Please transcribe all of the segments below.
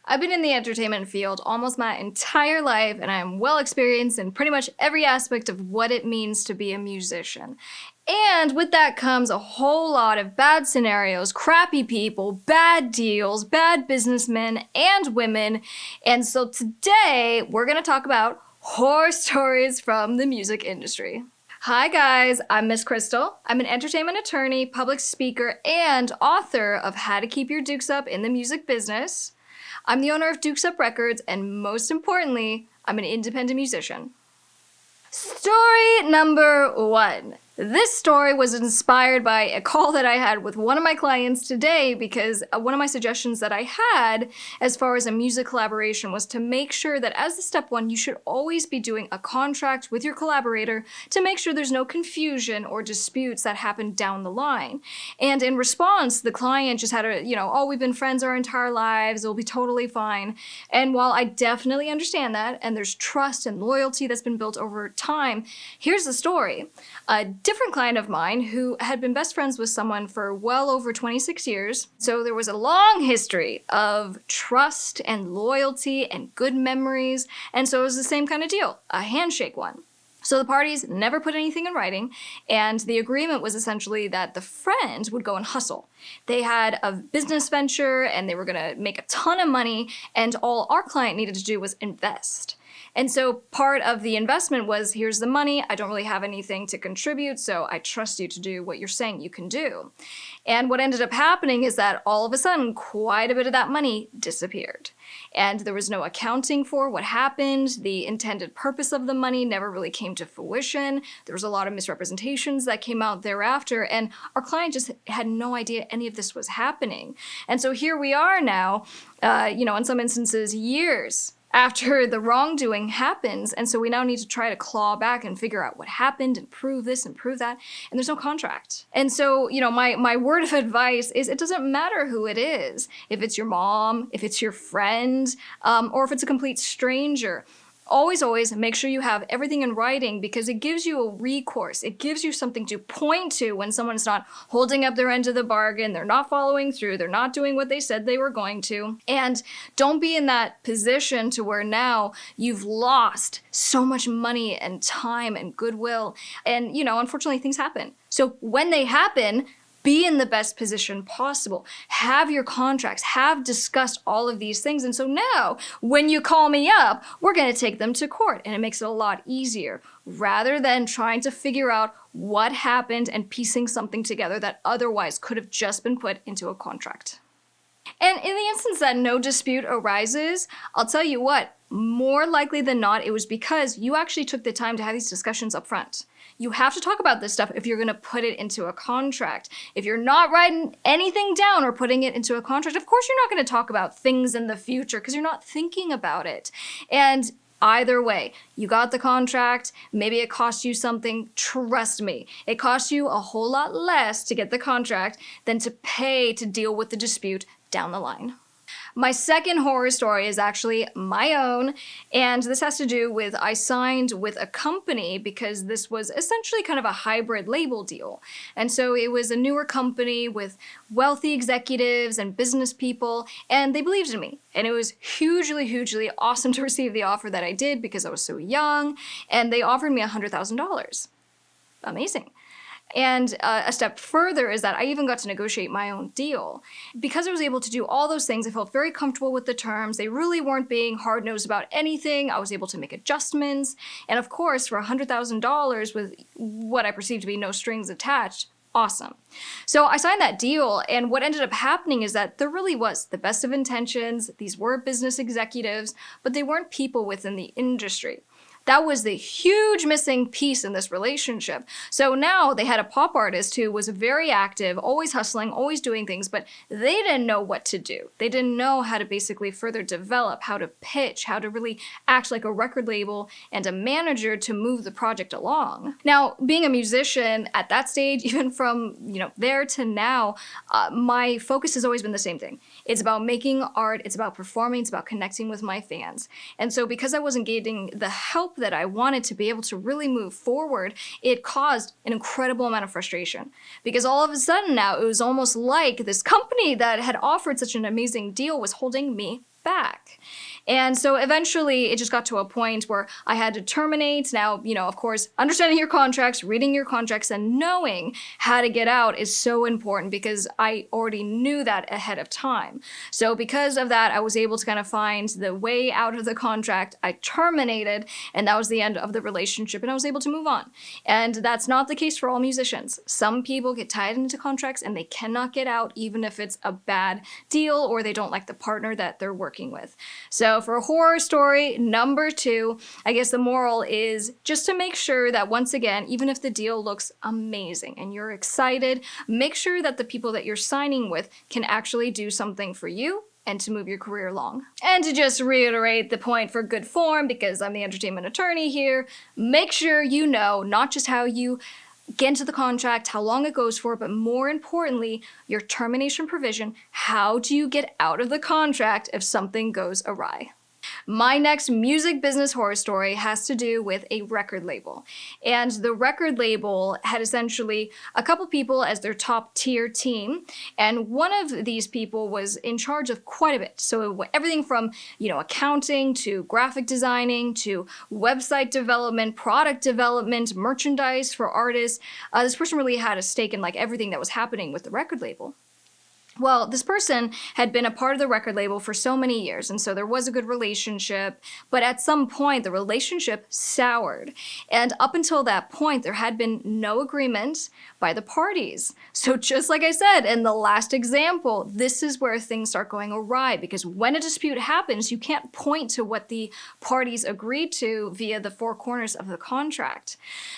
I've been in the entertainment field almost my entire life, and I am well experienced in pretty much every aspect of what it means to be a musician. And with that comes a whole lot of bad scenarios, crappy people, bad deals, bad businessmen and women. And so today we're going to talk about horror stories from the music industry. Hi guys, I'm Miss Krystle. I'm an entertainment attorney, public speaker, and author of How to Keep Your Dukes Up in the Music Business. I'm the owner of Dukes Up Records, and most importantly, I'm an independent musician. Story number 1. This story was inspired by a call that I had with one of my clients today because one of my suggestions that I had as far as a music collaboration was to make sure that as the step 1, you should always be doing a contract with your collaborator to make sure there's no confusion or disputes that happen down the line. And in response, the client just had oh, we've been friends our entire lives, it'll be totally fine. And while I definitely understand that, and there's trust and loyalty that's been built over time, here's the story. A different client of mine who had been best friends with someone for well over 26 years. So there was a long history of trust and loyalty and good memories. And so it was the same kind of deal, a handshake one. So the parties never put anything in writing, and the agreement was essentially that the friend would go and hustle. They had a business venture and they were gonna make a ton of money, and all our client needed to do was invest. And so part of the investment was, here's the money, I don't really have anything to contribute, so I trust you to do what you're saying you can do. And what ended up happening is that all of a sudden, quite a bit of that money disappeared. And there was no accounting for what happened. The intended purpose of the money never really came to fruition. There was a lot of misrepresentations that came out thereafter, and our client just had no idea any of this was happening. And so here we are now, in some instances, years after the wrongdoing happens, and so we now need to try to claw back and figure out what happened and prove this and prove that, and there's no contract. And so, my word of advice is it doesn't matter who it is, if it's your mom, if it's your friend, or if it's a complete stranger. Always make sure you have everything in writing because it gives you a recourse. It gives you something to point to when someone's not holding up their end of the bargain, they're not following through, they're not doing what they said they were going to. And don't be in that position to where now you've lost so much money and time and goodwill. And, unfortunately things happen. So when they happen, be in the best position possible. Have your contracts, have discussed all of these things. And so now, when you call me up, we're going to take them to court. And it makes it a lot easier rather than trying to figure out what happened and piecing something together that otherwise could have just been put into a contract. And in the instance that no dispute arises, I'll tell you what, more likely than not, it was because you actually took the time to have these discussions up front. You have to talk about this stuff if you're going to put it into a contract. If you're not writing anything down or putting it into a contract, of course you're not going to talk about things in the future because you're not thinking about it. And either way, you got the contract, maybe it cost you something, trust me, it costs you a whole lot less to get the contract than to pay to deal with the dispute down the line. My second horror story is actually my own, and this has to do with I signed with a company because this was essentially kind of a hybrid label deal. And so it was a newer company with wealthy executives and business people, and they believed in me. And it was hugely awesome to receive the offer that I did because I was so young, and they offered me $100,000. Amazing. And a step further is that I even got to negotiate my own deal. Because I was able to do all those things, I felt very comfortable with the terms. They really weren't being hard-nosed about anything. I was able to make adjustments. And of course, for $100,000 with what I perceived to be no strings attached, awesome. So I signed that deal, and what ended up happening is that there really was the best of intentions. These were business executives, but they weren't people within the industry. That was the huge missing piece in this relationship. So now they had a pop artist who was very active, always hustling, always doing things, but they didn't know what to do. They didn't know how to basically further develop, how to pitch, how to really act like a record label and a manager to move the project along. Now, being a musician at that stage, even from there to now, my focus has always been the same thing. It's about making art, it's about performing, it's about connecting with my fans. And so because I wasn't getting the help that I wanted to be able to really move forward, it caused an incredible amount of frustration. Because all of a sudden now, it was almost like this company that had offered such an amazing deal was holding me back. And so eventually it just got to a point where I had to terminate. Now, of course, understanding your contracts, reading your contracts, and knowing how to get out is so important because I already knew that ahead of time. So because of that, I was able to kind of find the way out of the contract. I terminated, and that was the end of the relationship, and I was able to move on. And that's not the case for all musicians. Some people get tied into contracts and they cannot get out, even if it's a bad deal or they don't like the partner that they're working with. So for horror story number 2, I guess the moral is just to make sure that once again, even if the deal looks amazing and you're excited, make sure that the people that you're signing with can actually do something for you and to move your career along. And to just reiterate the point for good form, because I'm the entertainment attorney here, make sure you know not just how you get into the contract, how long it goes for, but more importantly, your termination provision. How do you get out of the contract if something goes awry? My next music business horror story has to do with a record label. And the record label had essentially a couple people as their top tier team. And one of these people was in charge of quite a bit. So everything from, accounting to graphic designing to website development, product development, merchandise for artists. This person really had a stake in everything that was happening with the record label. Well, this person had been a part of the record label for so many years, and so there was a good relationship, but at some point the relationship soured. And up until that point, there had been no agreement by the parties. So just like I said in the last example, this is where things start going awry, because when a dispute happens, you can't point to what the parties agreed to via the four corners of the contract.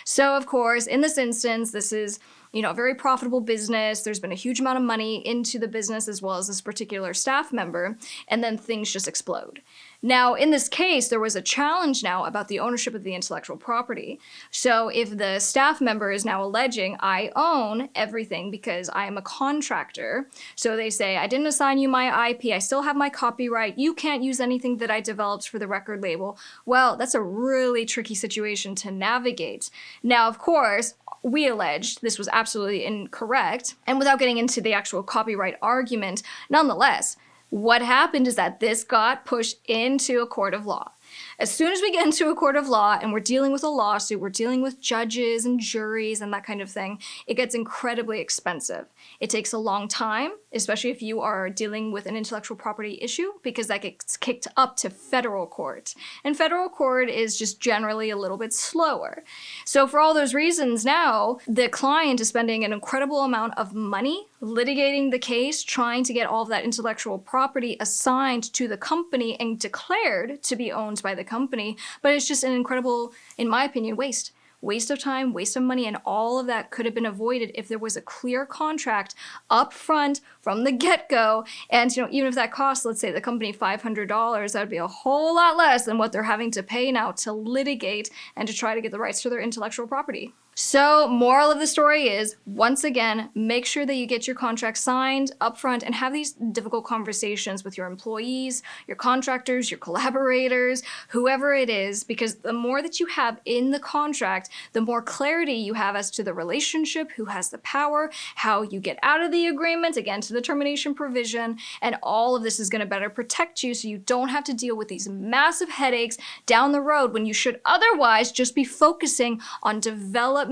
So of course, in this instance, this is a very profitable business. There's been a huge amount of money into the business as well as this particular staff member, and then things just explode. Now, in this case, there was a challenge now about the ownership of the intellectual property. So if the staff member is now alleging, I own everything because I am a contractor, so they say, I didn't assign you my IP, I still have my copyright, you can't use anything that I developed for the record label. Well, that's a really tricky situation to navigate. Now, of course, we alleged this was absolutely incorrect, and without getting into the actual copyright argument, nonetheless, what happened is that this got pushed into a court of law. As soon as we get into a court of law and we're dealing with a lawsuit, we're dealing with judges and juries and that kind of thing, it gets incredibly expensive. It takes a long time, especially if you are dealing with an intellectual property issue, because that gets kicked up to federal court. And federal court is just generally a little bit slower. So for all those reasons now, the client is spending an incredible amount of money litigating the case, trying to get all of that intellectual property assigned to the company and declared to be owned by the company, but it's just an incredible, in my opinion, waste. Waste of time, waste of money, and all of that could have been avoided if there was a clear contract up front from the get-go. And even if that costs, let's say, the company $500, that would be a whole lot less than what they're having to pay now to litigate and to try to get the rights to their intellectual property. So, moral of the story is, once again, make sure that you get your contract signed upfront and have these difficult conversations with your employees, your contractors, your collaborators, whoever it is, because the more that you have in the contract, the more clarity you have as to the relationship, who has the power, how you get out of the agreement, again, to the termination provision, and all of this is going to better protect you so you don't have to deal with these massive headaches down the road when you should otherwise just be focusing on development,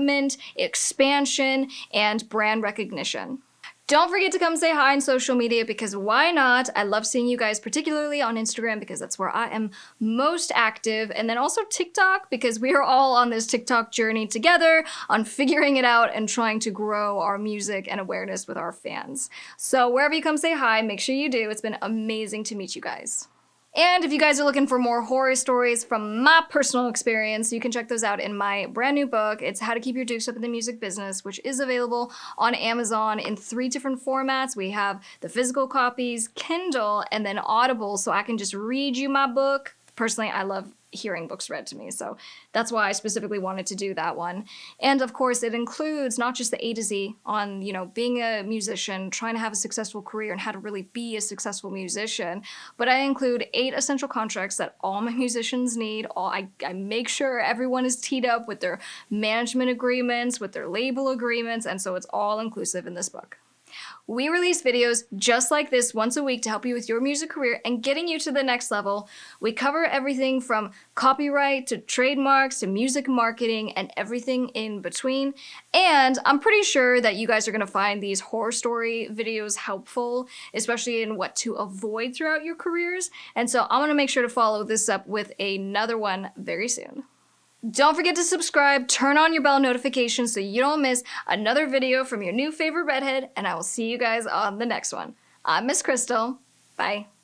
expansion, and brand recognition. Don't forget to come say hi on social media, because why not? I love seeing you guys, particularly on Instagram, because that's where I am most active. And then also TikTok, because we are all on this TikTok journey together on figuring it out and trying to grow our music and awareness with our fans. So wherever you come say hi, make sure you do. It's been amazing to meet you guys. And if you guys are looking for more horror stories from my personal experience, you can check those out in my brand new book. It's How to Keep Your Dukes Up in the Music Business, which is available on Amazon in 3 different formats. We have the physical copies, Kindle, and then Audible, so I can just read you my book. Personally, I love hearing books read to me. So that's why I specifically wanted to do that one. And of course, it includes not just the A to Z on, being a musician, trying to have a successful career and how to really be a successful musician, but I include 8 essential contracts that all my musicians need. I make sure everyone is teed up with their management agreements, with their label agreements, and so it's all inclusive in this book. We release videos just like this once a week to help you with your music career and getting you to the next level. We cover everything from copyright to trademarks to music marketing and everything in between. And I'm pretty sure that you guys are going to find these horror story videos helpful, especially in what to avoid throughout your careers. And so I'm going to make sure to follow this up with another one very soon. Don't forget to subscribe, turn on your bell notifications so you don't miss another video from your new favorite redhead, and I will see you guys on the next one. I'm Miss Krystle. Bye.